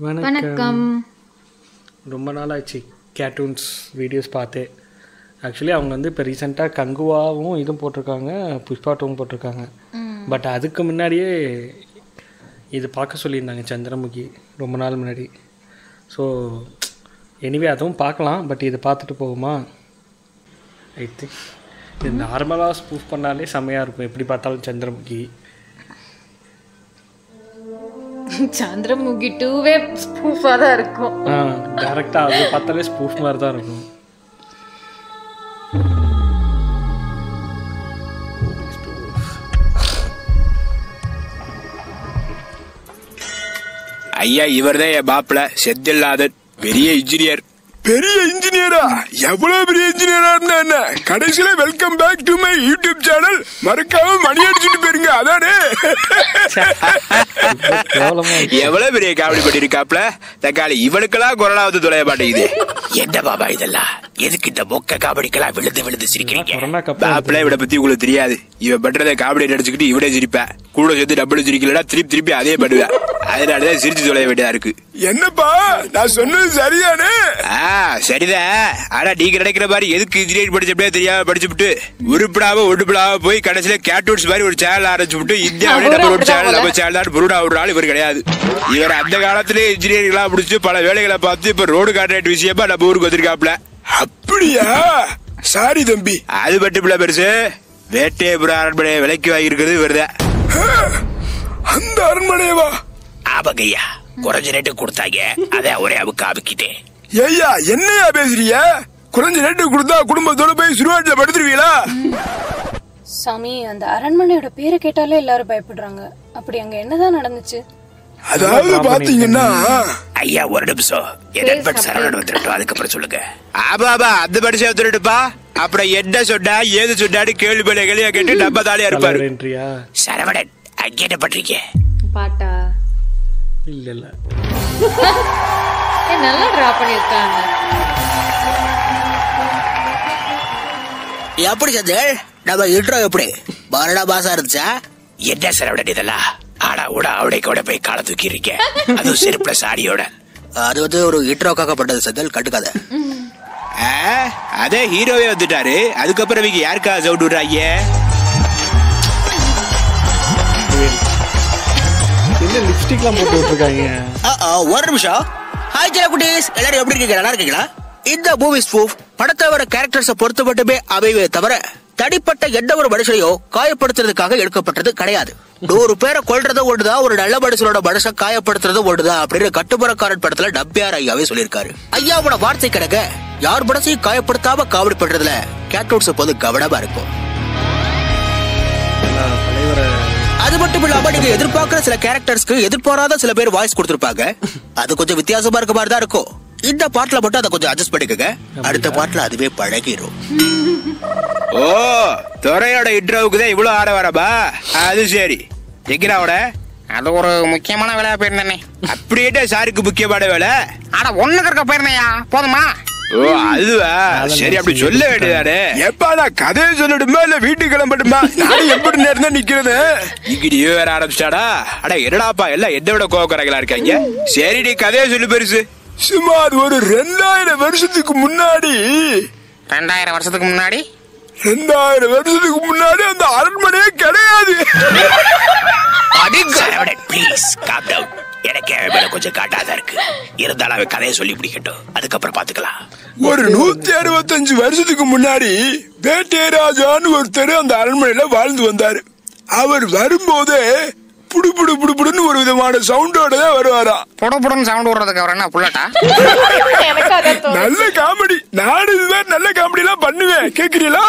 வணக்கம். ரொம்ப நாள் ஆச்சு கேர்ட்டூன்ஸ் வீடியோஸ் பார்த்தேன். ஆக்சுவலி அவங்க வந்து இப்போ ரீசெண்டாக கங்குவாவும் இதுவும் போட்டிருக்காங்க, புஷ்பாட்டவும் போட்டிருக்காங்க. பட் அதுக்கு முன்னாடியே இது பார்க்க சொல்லியிருந்தாங்க சந்திரமுகி ரொம்ப நாள் முன்னாடி. ஸோ எனிவே அதுவும் பார்க்கலாம். பட் இது பார்த்துட்டு போகுமா? ஐ திங்க் இது நார்மலாக ஸ்பூஃப் பண்ணாலே செம்மையாக இருக்கும். எப்படி பார்த்தாலும் சந்திரமுகி சந்திரமுகி 2வே ஸ்பூஃபா தான் இருக்கும். டேரெக்டாக அது பார்த்தாலே ஸ்பூஃப் மாதிரி தான் இருக்கும். ஐயா இவர்தான் என் மாப்பிள்ள செந்தில்நாதன், பெரிய இன்ஜினியர். பெரிய இன்ஜினியரா? எவ்வளவு பெரிய இன்ஜினியரா இருந்தா என்ன? கடைசியில welcome back to my YouTube channel. மறக்காம மணி அடிச்சுட்டு போயிருங்க. அதானே எவ்வளவு பெரிய காமெடி பண்ணிருக்காப்ல தக்காளி. இவனுக்கெல்லாம் கொரோனா வந்து தொலைய மாட்டேங்குது. என்ன பாபா இதெல்லாம்? எதுக்கு இந்த மொக்க காமெடிக்கெல்லாம் விழுந்து விழுந்து சிரிக்கிறீங்க? மாப்பிள்ள இவனை பத்தி உங்களுக்கு தெரியாது. இவன் பண்றத காமெடி நடிச்சுக்கிட்டு இவனே சிரிப்பேன். கூட சேர்த்து டபுள் சிரிக்கலடா திருப்பி அதே பண்ணுவேன். அதனாலதான் சிரிச்சு தொலைய வேண்டியதா இருக்கு. என்னப்பா நான் சொன்னது சரியானே? சரிதான். ஆனா நீங்க நினைக்கிற மாதிரி எதுக்கு இன்ஜினியரிங் படிச்சப்பே தெரியாம படிச்சுட்டு உருப்படாம ஒடுப்படாம போய் கடைசியில கேர்ட்டூன்ஸ் மாதிரி ஒரு சேனல் ஆரம்பிச்சுட்டு இந்தியாவிலே நம்பர் ஒரு சேனல் நம்ம சேனல் தான் புருடா ஒரு நாள் இவர் கிடையாது. இவர் அந்த காலத்திலே இன்ஜினியரிங் எல்லாம் முடிச்சு பல வேலைகளை பார்த்து இப்ப ரோடு கான்ட்ராக்ட் விஷயமா நம்ம ஊருக்கு வந்திருக்காப்ல. அப்படியா? சாரி தம்பி. அது மட்டும் இல்ல பெருசு, வேட்டையபுரம் அரண்மனையை விலைக்கு வாங்கியிருக்கிறது இவர்தான். அந்த அரண்மனையவா? ஆபகையா குறைஞ்ச ரேட்டு கொடுத்தாங்க, அதை ஒரே அவுக்கு அமுக்கிட்டேன். ஐயா என்னையா பேசுறீங்க? குறைஞ்ச ரேட்டு கொடுத்தா குடும்பத்தோட போய் சுடுகாட்டுல படுத்துருவீங்களா? சாமி, அந்த அரண்மனையோட பேரை கேட்டாலே எல்லாரும் பயப்படுறாங்க. அப்படி அங்க என்னதான் நடந்துச்சு? அதாவது பாத்தீங்கன்னா ஐயா ஒரு நிமிஷம் என் சரவணன் வந்துட்டோம், அதுக்கப்புறம் சொல்லுங்க. ஆபாபா அந்த மனுஷன் வந்துட்டுப்பா. அப்புறம் என்ன சொன்னா ஏது சொன்னான்னு கேள்வி பிள்ளைகளையா கேட்டு நம்ம தாலியா இருப்பாரு. சரவணன் அங்கே என்ன பண்றீங்க? பாட்டா இல்ல இல்ல நல்லா டிரா பண்ணிருக்காங்க. எப்படி சந்தேள் நம்ம இன்ட்ரோ எப்படி பரடா பாசா இருந்துச்சா? என்ன சரவணன் இதெல்லாம்? ஆனா உட அவடை கூட போய் கால தூக்கிடுறீங்க, அதுவும் செருப்புல சாடியோட. அது வந்து ஒரு இன்ட்ரோக்காக பட்டது சந்தேள், கட்டுக்காத. அதே ஹீரோவே வந்துட்டாரு, அதுக்கப்புறம் இவங்க யாருக்கா சவுண்ட் விடுறாங்க? லிப்ஸ்டிக்லாம் போட்டு விட்டுருக்காங்க. ஒரு நிமிஷம். ஹாய் ஜெயா குட்டீஸ், எல்லாரும் எப்படி இருக்கீங்க? நல்லா இருக்கீங்களா? இந்த மூவி ஸ்பூஃப் படத்தை வர கேரக்டர்ஸை பொறுத்து மட்டுமே அமைவே தவிர தனிப்பட்ட எந்த ஒரு மனுஷனையோ காயப்படுத்துறதுக்காக எடுக்கப்பட்டது கிடையாது. 100 பேரை கொல்றது ஒண்ணுதான், ஒரு நல்ல மனுஷனோட மனுஷ காயப்படுத்துறது ஒண்ணுதான் அப்படின்னு கட்டுமரக்காரன் படத்துல நம்பியார் ஐயாவே சொல்லியிருக்காரு. ஐயாவோட வார்த்தை கிடக்க யார் மனசையும் காயப்படுத்தாம காமெடி பண்றதுல கேர்ட்டூன்ஸ் எப்போது கவனமா இருக்கும். அது மட்டும் இல்லாம நீங்க எதிர்பார்க்கிற சில கேரக்டர்ஸ்க்கு எதிர்பாராத சில பேர் வாய்ஸ் கொடுத்திருப்பாங்க. அது கொஞ்சம் வித்தியாசமா இருக்க மாதிரி தான் இருக்கும். இந்த பாட்டுல மட்டும் அதை கொஞ்சம் அட்ஜஸ்ட் பண்ணிக்கங்க, அடுத்த பாட்டுல அதுவே பழகிரும். ஓ, துறையோட இன்ட்ரோவுக்கு தான் இவ்வளவு ஆட வரபா? அது சரி. எங்கடாவோட? அது ஒரு முக்கியமான வேலையா போயிருந்தேனே. அப்படியே சாருக்கு முக்கியமான வேலை? ஆனா ஒண்ணுக்கு இருக்க போயிருந்தேயா, போதுமா? ஓ அதுவா, சரி அப்படி சொல்ல வேண்டியதானே. எப்பா நான் கதையை சொல்லணுமா இல்ல வீட்டுக்கு கிளம்பட்டுமா? நான் எப்படி நேரம் தான் நிக்கிறது? இங்கிட்டு வேற ஆரம்பிச்சாடா? அட என்னடாப்பா எல்லாம் என்ன விட கோவக்காரங்களா இருக்காங்க. சரி நீ கதையை சொல்லு பெருசு. சுமார் ஒரு 2000 வருஷத்துக்கு முன்னாடி 2000 வருஷத்துக்கு முன்னாடி 2000 வருஷத்துக்கு முன்னாடி அந்த அரண்மனையே கிடையாது. Please calm down. எனக்கே மேல கொஞ்சம் காட்டாத இருக்கு. இருந்தாலும் அவன் கதையை சொல்லி பிடிக்கட்டும், அதுக்கப்புறம் பாத்துக்கலாம். ஒரு 165 வருஷத்துக்கு முன்னாடி வேட்டையராஜான்னு ஒருத்தர் அந்த அரண்மனையில வாழ்ந்து வந்தாரு. அவர் வரும்போதே புடுன்னு ஒரு விதமான சவுண்டோட தான் வருவாரா. புடுன்னு சவுண்ட் விடுறதுக்கு அவர் என்ன புள்ளட்டா? நல்ல காமெடி. நான் இதுதான் நல்ல காமெடி எல்லாம் பண்ணுவேன், கேக்குறீங்களா?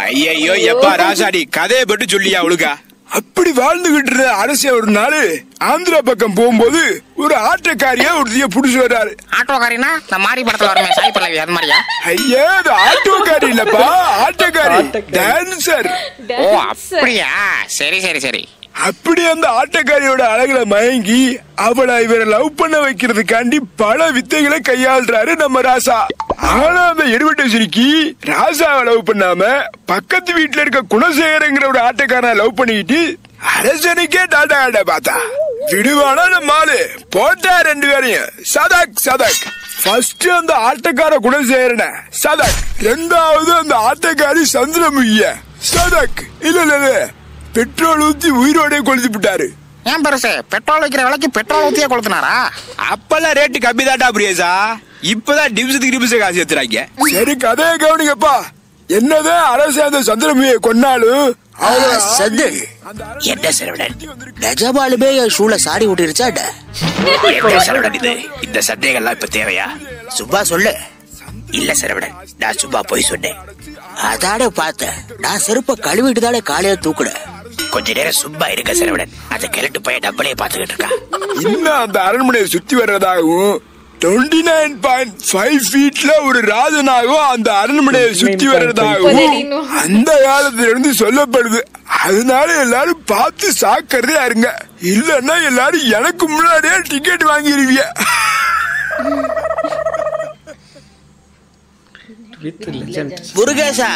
ஐயோ எப்பா ராசாடி கதையை பட்டு சொல்லியா அவளுக்கா? அப்படி வாழ்ந்துகிட்டு இருந்த அரசியல் ஒரு நாள் ஆந்திரா பக்கம் போகும்போது ஒரு ஆட்டோக்காரியா ஒருத்தைய புடிச்சு வர்றாரு. ஆட்டோக்காரினா இந்த மாதிரி படத்துல வருமே சாய் பல்லவி, அது மாதிரியா? ஐயா அது ஆட்டோக்காரி இல்லப்பா, ஆட்டோக்காரி டான்சர். ஓ அப்படியா, சரி சரி சரி. அப்படி அந்த ஆட்டக்காரியோட அழகுல மயங்கி அவளை இவரை லவ் பண்ண வைக்கிறதுக்காண்டி பல வித்தைகளை கையாளுறாரு நம்ம ராசா. ஆனா அந்த எடுபட்ட சிரிக்கி ராசாவை லவ் பண்ணாம பக்கத்து வீட்டுல இருக்க குணசேகரங்கிற ஒரு ஆட்டக்காரனை லவ் பண்ணிக்கிட்டு அரசனுக்கே டாடா ஆட பார்த்தா. விடுவானா நம்ம ஆளு போட்டா 2 பேரையும் சதக் சதக். ஃபர்ஸ்ட் அந்த ஆட்டக்கார குணசேகரன சதக், 2வது அந்த ஆட்டக்காரி சந்திரமுகிய சதக். இல்ல பெட்ரோல் ஊத்தி உயிரோட கொளுத்தி விட்டாரு. ஏன் பெருசு பெட்ரோல் வைக்கிற விலைக்கு பெட்ரோல் ஊத்தியே கொளுத்தினாரா? அப்பெல்லாம் ரேட்டு கம்மி தாட்டா பிரியேசா, இப்பதான் டிம்ஸுக்கு காசு ஏத்துறாங்க. சரி கதையை கவனிங்கப்பா. என்னதான் அரசு அந்த சந்திரமுகியை கொன்னாலும் சத்து என்ன சரவணன் நிஜமாலுமே என் ஷூல சாடி விட்டுருச்சாட்ட? சரவணன் இது இந்த சந்தேகம்லாம் இப்ப தேவையா? சும்மா சொல்லு. இல்ல சரவணன், நான் சும்மா போய் சொன்னேன். அதானே பார்த்தேன். நான் செருப்ப கழுவிட்டு தானே காலையில தூக்குனேன். கொஞ்ச நேரம் சும்மா இருக்க சரவணன், அதை கிளட்டு போய் நம்மளே பாத்துக்கிட்டு இருக்கா. இன்னும் அந்த அரண்மனையை சுத்தி வர்றதாகவும் 29.5 ஃபீட்ல ஒரு ராஜனாகவும் அந்த அரண்மனையை சுத்தி வர்றதாகவும் அந்த காலத்துல இருந்து சொல்லப்படுது. அதனால எல்லாரும் பார்த்து சாக்கிறதே இருங்க, இல்லன்னா எல்லாரும் எனக்கு முன்னாடியே டிக்கெட் வாங்கிடுவீங்க. முருகேசா,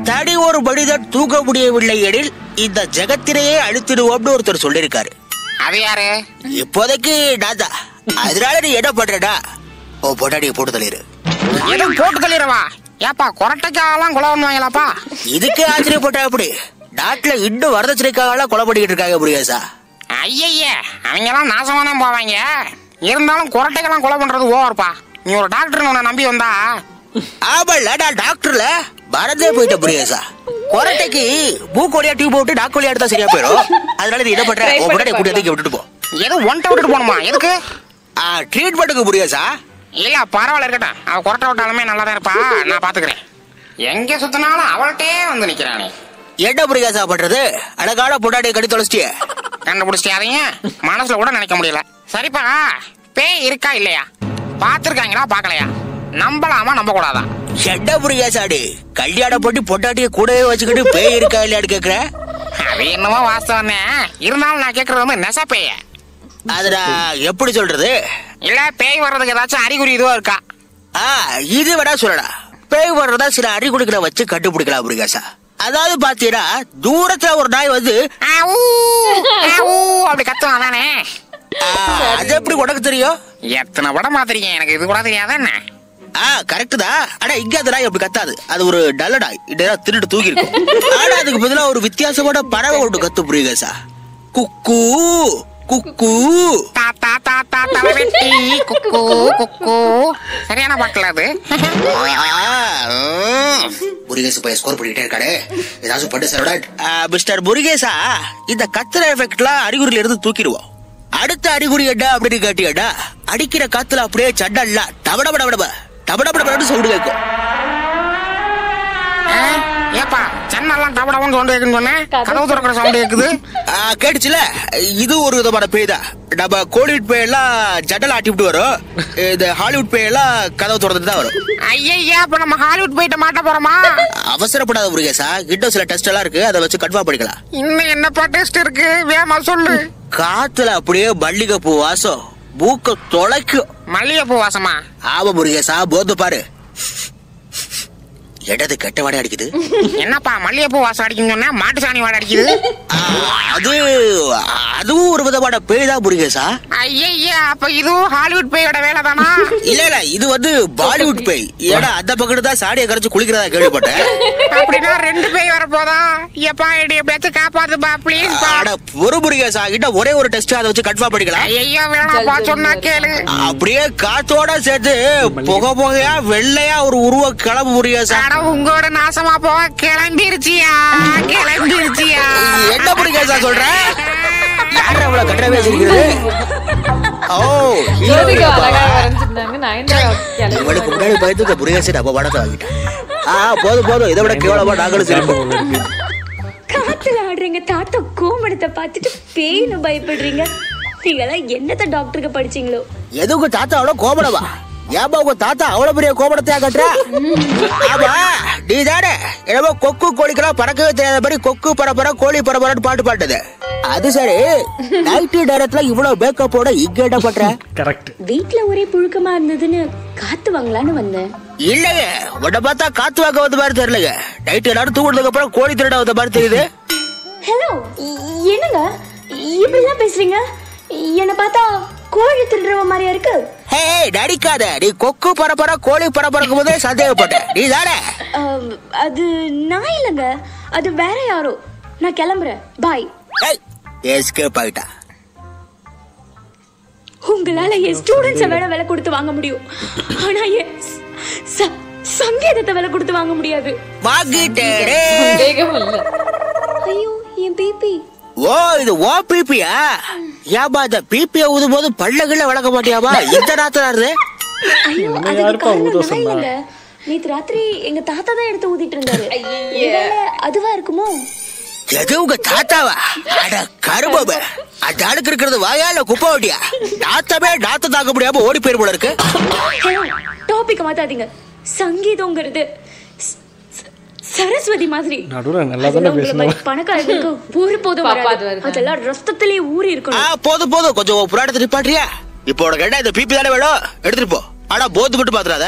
தடி ஒரு மனிதன் தூக்க முடியவில்லை எனில் இந்த ஜெகத்திலேயே அழுத்திடுவோம்னு ஒருத்தர் சொல்லிருக்காரு. அது யாரு? இப்போதைக்கு நாதா. அதனால நீ என்ன பண்றடா, ஓ பொட்டாடியை போட்டு தள்ளிரு. எதுவும் போட்டு தள்ளிடுவா? ஏப்பா கொரட்டைக்காலாம் கொலை பண்ணுவாங்களாப்பா? இதுக்கு ஆச்சரியப்பட்ட அப்படி நாட்டுல இன்னும் வரதட்சணைக்காக கொலை பண்ணிக்கிட்டு இருக்காங்க முருகேசா. ஐய அவங்க எல்லாம் நாசமா தான் போவாங்க. இருந்தாலும் கொரட்டைக்கெல்லாம் கொலை பண்றது ஓவர்ப்பா. நீ ஒரு டாக்டர் உன்னை நம்பி வந்தா. ஆமால, நான் டாக்டர்ல மறந்தே போயிட்ட முருகேசா. கொரட்டைக்கு மூக்கோலியா டியூப் போட்டு நாக்கோலியா எடுத்தா சரியா போயிடும். அதனால நீ என்ன பண்ற, உன் பொட்டாடியை கூட்டி விட்டுட்டு போ. எது ஒன்ட்ட விட்டுட்டு போகணுமா? எதுக்கு? ட்ரீட்மெண்ட்டுக்கு முருகேசா. இல்ல பரவாயில்ல இருக்கட்டும், அவ கொரட்டை விட்டாலுமே நல்லா தான் இருப்பா. நான் பாத்துக்கிறேன். எங்க சுத்தினாலும் அவள்கிட்டே வந்து நிக்கிறானே. என்ன முருகேசா பண்றது, அழகான பொட்டாடியை கட்டி தொலைச்சிட்டிய. கண்டுபிடிச்சிட்டியாதீங்க, மனசுல கூட நினைக்க முடியல. சரிப்பா, பேய் இருக்கா இல்லையா பாத்துருக்காங்களா பாக்கலையா? நம்பலாமா நம்ப கூடாதா? என்ன முருகேசாடி கல்யாணம் பண்ணி பொட்டாட்டியை கூடவே வச்சுக்கிட்டு பேய் இருக்கா இல்லையான்னு கேக்குற? அது என்னமோ வாஸ்தவம். இருந்தாலும் நான் கேக்குறது வந்து நெச பேய. அது நான் எப்படி சொல்றது? இல்ல பேய் வர்றதுக்கு ஏதாச்சும் அறிகுறி இதுவா இருக்கா? இது வேணா சொல்லலாம். பேய் வர்றதா சில அறிகுறிகளை வச்சு கண்டுபிடிக்கலாம் முருகேசா. அதாவது பாத்தீங்கன்னா தூரத்துல ஒரு நாய் வந்து அப்படி கத்துவான் தானே. அது எப்படி உனக்கு தெரியும்? எத்தனை படம் பாத்திருக்கேன், எனக்கு இது கூட தெரியாத என்ன? கரெக்ட் தான். ஆனா இங்க அந்த நாய் அப்படி கத்தாது. அது ஒரு நல்ல நாய், திருட்டு தூக்கி இருக்கும். ஆனா அதுக்கு பதிலா ஒரு வித்தியாசமான பறவை ஒன்று கத்து முருகேசா. குக்கு குக்கு தாத்தா தாத்தா தலைவெட்டி குக்கு குக்கு. சரியான பாட்டுல அது. முருகேசா போய் ஸ்கோர் பண்ணிட்டே இருக்காரு. ஏதாச்சும் பண்ணு சார். மிஸ்டர் முருகேசா, இந்த கத்துற எஃபெக்ட்லாம் அறிகுறியில இருந்து தூக்கிடுவோம். அடுத்த அறிகுறி என்ன அப்படின்னு கேட்டியடா, அடிக்கிற காத்துல அப்படியே சண்டல்ல டபடபடபட டபடபடபடன்னு சவுண்ட் கேட்கும். ஏப்பா சென்னெல்லாம் டபடபன்னு சவுண்ட் கேக்குன்னு சொன்னேன், கதவு திறக்கிற சவுண்ட் கேக்குது. கேட்டுச்சுல, இது ஒரு விதமான பேய் தான். நம்ம கோலிவுட் பேய் எல்லாம் ஜன்னல் ஆட்டிவிட்டு வரும், இந்த ஹாலிவுட் பேய் எல்லாம் கதவு திறந்துட்டு தான் வரும். ஐயா, அப்ப நம்ம ஹாலிவுட் போயிட்டு மாட்ட போறோமா? அவசரப்படாத முருகேசா, இன்னும் சில டெஸ்ட் எல்லாம் இருக்கு, அதை வச்சு கன்ஃபார்ம் பண்ணிக்கலாம். இன்னும் என்னப்பா டெஸ்ட் இருக்கு, வேமா சொல்லு. காத்துல அப்படியே மல்லிகைப்பூ வாசம் மூக்க தொலைக்கும். மல்லிகைப்பூ வாசமா? ஆமா முருகேசா, போது பாரு. இடது கெட்ட வாடை அடிக்குது. என்னப்பா மல்லிகைப்பூ வாசம் அடிக்குன்னு சொன்னா மாட்டு சாணி வாடை அடிக்குது? அதுவும் ஒரு விதமான பேய் தான் முருகேசா. ஐயா, அப்ப இதுவும் ஹாலிவுட் பேயோட வேலை தானா? இல்ல இது வந்து பாலிவுட் பேய். ஏன்னா அந்த பக்கத்து தான் சாடியை கரைச்சு குளிக்கிறதா கேள்விப்பட்டேன். அப்படின்னா 2 பேய் வரப்போதா? எப்பா எப்படியாச்சும் காப்பாத்துப்பா ப்ளீஸ். ஒரு முருகேசா கிட்ட ஒரே ஒரு டெஸ்ட், அதை வச்சு கன்ஃபார்ம் பண்ணிக்கலாம். ஐயா வேணாப்பா, சொன்னா கேளு. அப்படியே காத்தோட சேர்த்து புகையா வெள்ளையா ஒரு உருவ கிளம்பு முருகேசா. உங்களோட நாசமா போக கிளம்பிருச்சியா? என்ன முருகேசா சொல்ற? யார அவ்வளவு கட்டவே வச்சிருக்கிறது? இவளுக்கு முன்னாடி பயந்து முருகேசா நம்ம படத்தை வாங்கிட்டேன். போதும், இதை விட கேவலமா நாங்களும் சிரிப்போம். காத்துல ஆடுறீங்க தாத்தா கோமணத்தை பார்த்துட்டு பேய்னு பயப்படுறீங்க. நீங்களாம் என்னத்த டாக்டருக்கு படிச்சீங்களோ? எதுக்கு தாத்தா அவ்வளவு கோபடவா? ஏப்பா உங்க தாத்தா அவ்வளவு பெரிய கோபடத்தையா கட்டுற? ஆமா, நீ தானே என்னமோ கொக்கு கோழிக்கெல்லாம் பறக்கவே தெரியாத மாதிரி கொக்கு பரபர கோழி பரபரன்னு பாட்டு பாட்டுது. அது சரி, நைட்டு நேரத்துல இவ்வளவு மேக்கப்போட இங்க என்ன பண்ற? கரெக்ட். வீட்டுல ஒரே புழுக்கமா இருந்ததுன்னு காத்து வாங்கலான்னு வந்தேன். இல்லங்க, உன்னை பார்த்தா காத்து வாங்க வந்த மாதிரி தெரியலங்க. நைட்டு எல்லாரும் தூங்குறதுக்கு அப்புறம் கோழி திருட வந்த மாதிரி தெரியுது. ஹலோ, என்னங்க இப்படிதான் பேசுறீங்க? என்ன பார்த்தா கோழி தின்றவ மாதிரியா இருக்கு? ஹே நடிக்காத, நீ கொக்கு பரப்பர கோழி பரப்பறக்கும் போதே சந்தேகப்பட்ட நீ தானே? அது நான் இல்லைங்க, அது வேற யாரோ. நான் கிளம்புறேன், பாய். எஸ்கேப் ஆயிட்டா. உங்களால என் ஸ்டூடெண்ட்ஸை வேணா விலை கொடுத்து வாங்க முடியும், ஆனா என் சங்கீதத்தை விலை கொடுத்து வாங்க முடியாது. ஐயோ என் பிபி. ஓ இது ஓ பிபியா? ஏபா இந்த பிபிய ஊதும் போது பல்லகுல வளர்க்க மாட்டியாமா? இந்த ராத்திரி ஐயோ அதுக்கு காரணம் நான் இல்லைங்க. நேத்து ராத்திரி எங்க தாத்தா தான் எடுத்து ஊதிட்டு இருந்தாரு. அதுவா இருக்குமோ? எது உங்க தாத்தாவா? அட கருமப, அந்த ஆளுக்கு இருக்கிறது வாயால குப்பை ஓட்டியா? தாத்தாவே நாத்த தாக்க முடியாம ஓடி போயிரு போல இருக்கு. டாபிக் மாத்தாதீங்க. சங்கீதம்ங்கிறது சரஸ்வதி மாதிரி. நடுவுல நல்லா தான பேசணும். பணக்காரங்களுக்கு ஒரு போதும் வராது, அதெல்லாம் ரத்தத்திலே ஊறி இருக்கணும். போதும் போதும், கொஞ்சம் புராணத்தை நிப்பாட்டியா? இப்போ உனக்கு என்ன இந்த பிபி தானே வேணும்? எடுத்துட்டு போ. ஆனா போது மட்டும் பாத்துறாத.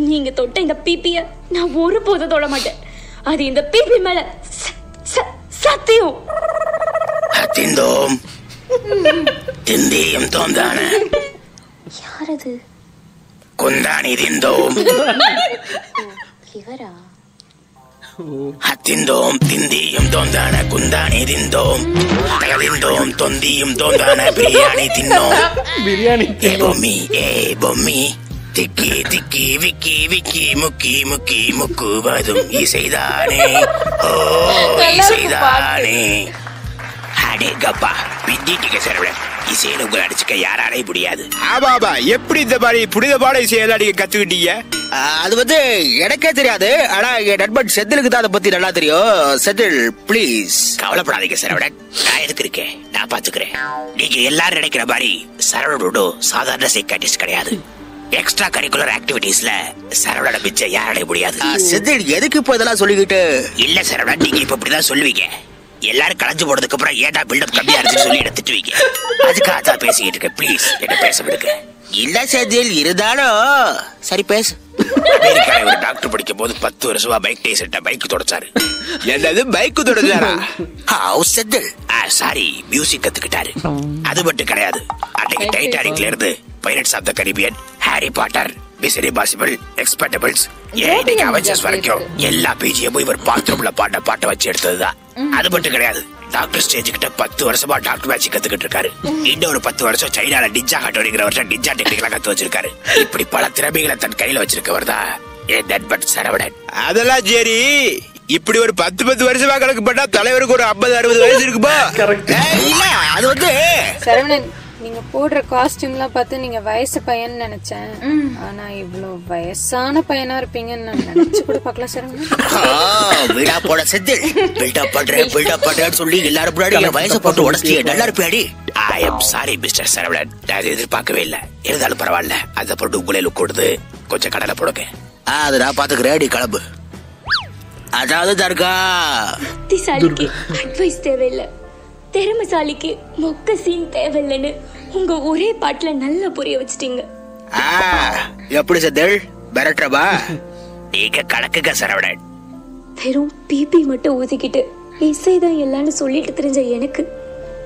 நீங்க தொட்ட இந்த பிபிய நான் ஒரு போதும் தொட மாட்டேன். அது இந்த பிபி மேல சத்தியம். திந்தோம் திந்தியும் தோந்தானே. யார் அது? குந்தானி திந்தோம். இவரா? திந்தோம் திந்தியும் தோந்தான குந்தானி திந்தோம் திந்தோம் தொந்தியும் தோந்தான பிரியாணி தின்னோம். பிரியாணி பொம்மி ஏ பொம்மி திக்கி திக்கி விக்கி விக்கி முக்கி முக்கி முக்குவதும் இசைதானே. ஓ இசைதானே. அடே கப்பா பிடிக்க சரவண இசையில உங்களை அடிச்சுக்க யாராலே முடியாது. ஆபாபா எப்படி இந்த மாதிரி புனித பாட இசையெல்லாம் நீங்க கத்துக்கிட்டீங்க? அது வந்து எனக்கே தெரியாது, ஆனா என் நண்பன் செந்திலுக்கு தான் அதை பத்தி நல்லா தெரியும். செந்தில் ப்ளீஸ் கவலைப்படாதீங்க சரவணன், நான் எதுக்கு இருக்கேன், நான் பாத்துக்கிறேன். நீங்க எல்லாரும் நினைக்கிற மாதிரி சரவணனோட சாதாரண சைக்காட்டிஸ்ட் கிடையாது. எக்ஸ்ட்ரா கரிக்குலர் ஆக்டிவிட்டீஸ்ல சரவணன பிச்சை யாராலே முடியாது. செந்தில் எதுக்கு இப்ப இதெல்லாம் சொல்லிக்கிட்டு? இல்ல சரவணன், நீங்க இப்ப இப்படிதான் சொல்லுவீங்க. எல்லாரும் கலைஞ்சு போனதுக்கு அப்புறம் ஏடா பில்டப் கம்மியா இருக்கு சொல்லி எடுத்துட்டுவீங்க. அதுக்காக தான் பேசிக்கிட்டு இருக்கேன். ப்ளீஸ் என்ன பேச விடுங்க. இல்ல செந்தில் இருந்தாலும் சரி பேசு. அமெரிக்கால ஒரு டாக்டர் படிக்கும் போது 10 வருஷமா பைக் டேஸ்ட் பைக் தொடச்சாரு. என்னது பைக் தொடச்சாரா? செந்தில் சாரி மியூசிக் கத்துக்கிட்டாரு. அது மட்டும் கிடையாது, அன்னைக்கு டைட்டானிக்ல இருந்து Pirates of the Caribbean, Harry Potter, Mission Impossible, Expendables, இன்னைக்கு அவெஞ்சர்ஸ் வரைக்கும் எல்லா பேஜையும் இவர் பாத்ரூம்ல பாட்டை வச்சு எடுத்ததுதான். அது மட்டும் கிடையாது, டாக்டர் ஸ்டேஜ் கிட்ட 10 வருஷமா டாக்டர் மேட்ச் கத்துக்கிட்டு இருக்காரு. இன்னொரு 10 வருஷம் சைனால நிஞ்சா ஹட்டோரிங்கிற வருஷம் நிஞ்சா டெக்னிக்கலா கத்து வச்சிருக்காரு. இப்படி பல திறமைகளை தன் கையில வச்சிருக்கவர் தான் என் நண்பன் சரவணன். அதெல்லாம் சரி, இப்படி ஒரு 10 வருஷமா கணக்கு பண்ணா தலைவருக்கு ஒரு 50-60 வயசு இருக்குப்பா. இல்ல அது வந்து சரவணன், நீங்க போடுற காஸ்டியூம்லாம் பார்த்து நீங்க வயசு பையன் நினைச்சேன். ஆனா இவ்வளவு வயசான பையனா இருப்பீங்கன்னு நான் நினைச்சு கூட பார்க்கல சரவணன். வீடா போட செந்தில் பில்டப் பண்றேன்னு சொல்லி எல்லாரும் முன்னாடி வயசை போட்டு உடச்சிட்டு நல்லா இருப்பேடி. I am sorry mister Saravanan, நான் எதிர்பார்க்கவே இல்லை. இருந்தாலும் பரவாயில்ல, அதை போட்டு உங்களே லுக் கொடுத்து கொஞ்சம் கடலை போடுங்க. அது நான் பாத்துக்கிறேன், நீ கிளம்பு. அதாவது தர்கா புத்திசாலிக்கு அட்வைஸ் தேவையில்லை, திறமைசாலிக்கு மொக்க சீன் தேவையில்லைன்னு உங்க ஒரே பாட்டுல நல்லா புரிய வச்சிட்டீங்க. எப்படி செந்தில் மிரட்டுறவா? நீங்க கணக்குங்க சரவணன். வெறும் பிபி மட்டும் ஊதிக்கிட்டு இசைதான் எல்லான்னு சொல்லிட்டு தெரிஞ்ச எனக்கு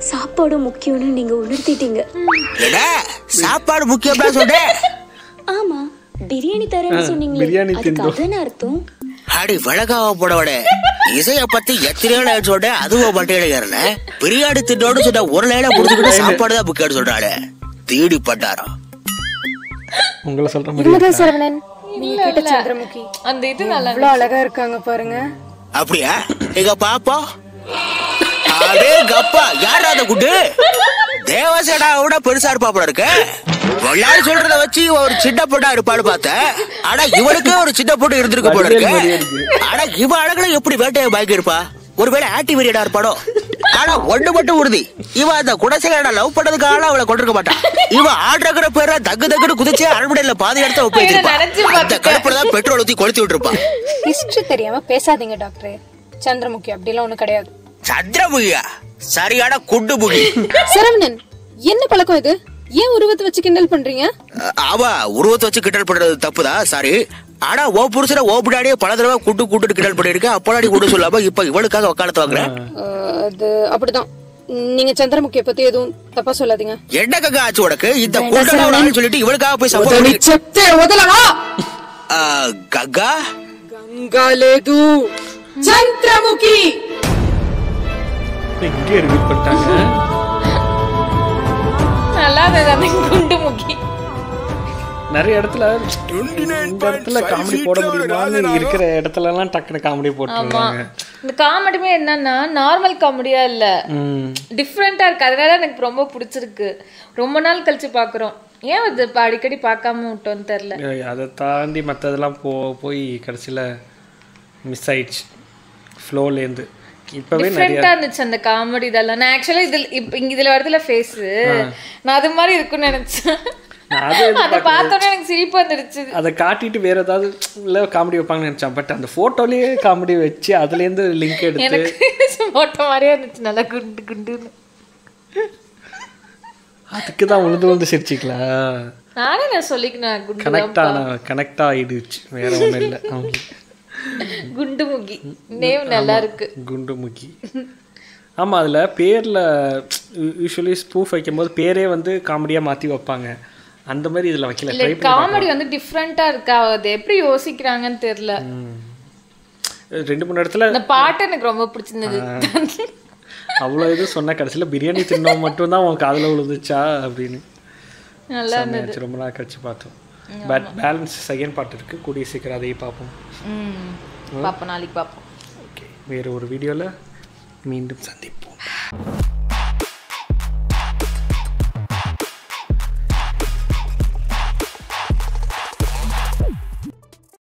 சாப்பாடு முக்கியம்னு நீங்க உணர்த்திட்டீங்க. சாப்பாடு முக்கியமா சொல்ற? ஆமா, பிரியாணி தரேன்னு சொன்னீங்களே, அதுக்கு அதான அர்த்தம்? அடி வழக்காவ போடவட இசைய பத்தி எத்தனையோ லைன் சொல்ற, அதுவும் பட்டேல பிரியாணி தின்னோடு சொன்ன ஒரு லைனா புடிச்சுக்கிட்டு சாப்பாடு தான் முக்கியம் சொல்றாரு. தீடி பட்டாரா உங்களை சொல்ற மாதிரி சரவணன், நீங்க கேட்ட சந்திரமுகி அந்த இது நல்லா எவ்வளவு அழகா இருக்காங்க பாருங்க. அப்படியா? எங்க பாப்பா அதே கப்பா யாரா அந்த குட்டு தேவசேடா விட பெருசா இருப்பா போல இருக்கு. எல்லாரும் சொல்றத வச்சு ஒரு சின்ன பொண்ணா இருப்பான்னு பார்த்தேன். ஆனா இவனுக்கு ஒரு சின்ன பொண்ணு இருந்திருக்க போல இருக்கு. ஆனா இவ அழகுல எப்படி வேட்டையை பயங்கி இருப்பா? ஒருவேளை ஆக்டிவ் வெறியடா இருப்பானோ? ஆனா ஒண்ணு மட்டும் உறுதி, இவன் அந்த குடசையோட லவ் பண்ணதுக்காக அவளை கொண்டிருக்க மாட்டான். இவன் ஆடுற பேர தக்கு தக்குன்னு குதிச்சு அரண்மனையில பாதி இடத்த ஒப்பிட்டிருப்பான். அந்த கடுப்புலதான் பெட்ரோல் ஊத்தி கொளுத்தி விட்டுருப்பான். ஹிஸ்டரி தெரியாம பேசாதீங்க டாக்டர். சந்திரமுகி அப்படிலாம் ஒண்ணு கிடையாது. சந்திரமுகியா? சரியான குண்டு முகி. சரவணன், என்ன பழக்கம் இது? ஏன் உருவத்தை வச்சு கிண்டல் பண்றீங்க? அவ உருவத்தை வச்சு கிண்டல் பண்றது தப்புதான், சாரி. ஆனா ஓ புருஷனை ஓ பின்னாடியே பல தடவை கூட்டு கிண்டல் பண்ணிருக்க. அப்படாடி கூட சொல்லாம இப்ப இவளுக்காக வக்காலத்து வாங்குறேன். அது அப்படிதான். நீங்க சந்திரமுகியை பத்தி எதுவும் தப்பா சொல்லாதீங்க. என்ன கங்கா ஆச்சு உனக்கு? இந்த குண்டனவளான்னு சொல்லிட்டு இவளுக்காக போய் சப்போர்ட் చెప్తే వదలవా? கங்கா గంగా లేదు, చంద్రముఖి. இங்கே ரிவீல் பண்ணிட்டாங்க. நல்லா இருந்தது குண்டு முகி. நிறைய இடத்துல இந்த இடத்துல காமெடி போட முடியுமான்னு இருக்கிற இடத்துல எல்லாம் டக்குனு காமெடி போட்டுருக்காங்க. இந்த காமெடியுமே என்னன்னா நார்மல் காமெடியா இல்ல, டிஃப்ரெண்டா இருக்கு. அதனால எனக்கு ரொம்ப பிடிச்சிருக்கு. ரொம்ப நாள் கழிச்சு பாக்குறோம். ஏன் அது அடிக்கடி பார்க்காம விட்டோன்னு தெரியல. அதை தாண்டி மற்றதெல்லாம் போய் கடைசியில் மிஸ் ஆயிடுச்சு ஃப்ளோலேருந்து. இப்போவே டிஃப்ரெண்டா இருந்துச்சு அந்த காமெடி இதெல்லாம். நான் ஆக்சுவலா இதுல வரதுல ஃபேஸ் நான் அது மாதிரி இருக்குன்னு நினைச்சேன். அதை பார்த்தோன்னே எனக்கு சிரிப்பு வந்துடுச்சு. அதை காட்டிட்டு வேற ஏதாவது இல்லை காமெடி வைப்பாங்கன்னு நினைச்சேன். பட் அந்த ஃபோட்டோலேயே காமெடி வச்சு அதுலேருந்து லிங்க் எடுத்து எனக்கு ஃபோட்டோ மாதிரியே இருந்துச்சு. நல்லா குண்டு குண்டுன்னு. அதுக்கு தான் உழுந்து சிரிச்சிக்கலாம். நானே நான் சொல்லிக்கினேன் கனெக்ட் ஆகிடுச்சு, வேற ஒன்றும் இல்லை. குண்டுமுகி நேம் நல்லா இருக்கு, குண்டுமுகி. ஆமாம், அதில் பேரில் யூஸ்வலி ஸ்பூஃப் வைக்கும்போது பேரே வந்து காமெடியாக மாற்றி வைப்பாங்க. அந்த மாதிரி இதில் வைக்கல. காமெடி வந்து டிஃப்ரெண்ட்டாக இருக்கா, அது எப்படி யோசிக்கிறாங்கன்னு தெரியல. 2-3 இடத்துல இந்த பாட்டு எனக்கு ரொம்ப பிடிச்சிருந்தது. அவ்வளோ இது சொன்ன கடைசியில் பிரியாணி தின்னோம் மட்டும்தான் உன் காதில் விழுந்துச்சா அப்படின்னு நல்லா இருந்துச்சு. ரொம்ப நாள் கழிச்சு பார்த்தோம். பட் பேலன்ஸ் செகண்ட் பார்ட் இருக்குது, கூடிய சீக்கிரம் அதையும் பார்ப்போம். பார்ப்போம், நாளைக்கு பார்ப்போம். ஓகே, வேறு ஒரு வீடியோவில் மீண்டும் சந்திப்போம்.